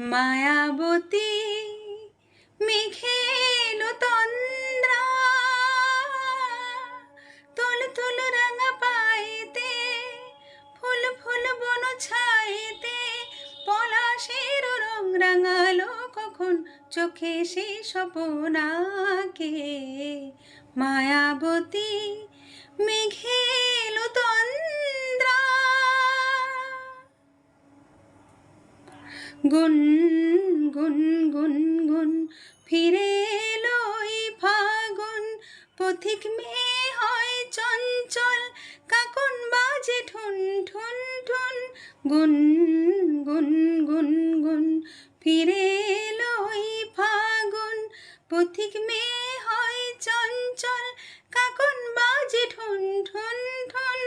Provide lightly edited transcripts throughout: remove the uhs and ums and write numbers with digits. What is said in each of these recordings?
মায়াবতী মেঘেলো তন্দ্রা, তুল তুল রাঙা পাইতে, ফুল ফুল বন ছাইতে, পলাশের রং রাঙালো কখন চোখে সে স্বপন আঁকে। মায়াবতী মেঘেলো তন্দ্রা, গুন গুন গুন গুন ফিরে এলো এই ফাগুন, পথিক মেয়ে হয় চঞ্চল, কাকন বাজে ঠুন ঠুন ঠুন। গুন গুন গুন গুন ফিরে এলো এই ফাগুন, পথিক মেয়ে হয় চঞ্চল, কাকন বাজে ঠুন ঠুন ঠুন।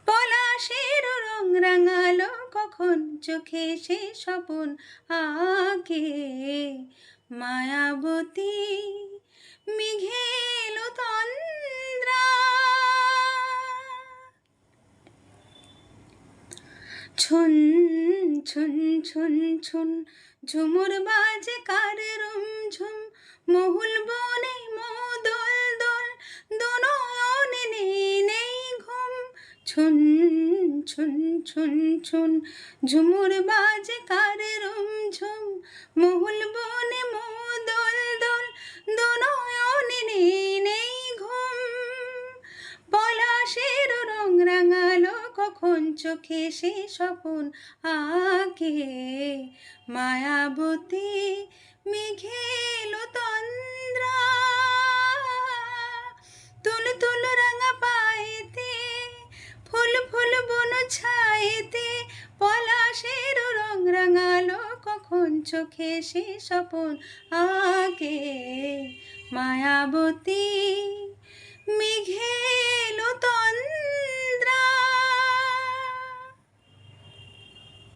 পলাশের রং রাঙালো কখন চোখে সে স্বপন আঁকে। মায়াবতী মেঘেলো তন্দ্রা, ছুন ছুন ছুন ছুন ঝুমুর বাজে কার রুমঝুম, মহুল বনে মোদল দোল, দুনয়নে নেই নেই ঘুম। ছুন ছুন ছুন ছুন ঝুমুর বাজে কার রুমঝুম, মহুল বনে মোদল দোল, দুনয়নে নেই নেই ঘুম। পলাশের রং রাঙালো কখন চোখে সে স্বপন আঁকে। মায়াবতী মেঘেলো তন্দ্রা, তুল তুল রাঙা পাইতে, ফুল ফুল বন ছাইতে, পলাশের রং রাঙালো কখন চোখে সে স্বপন আঁকে। মায়াবতী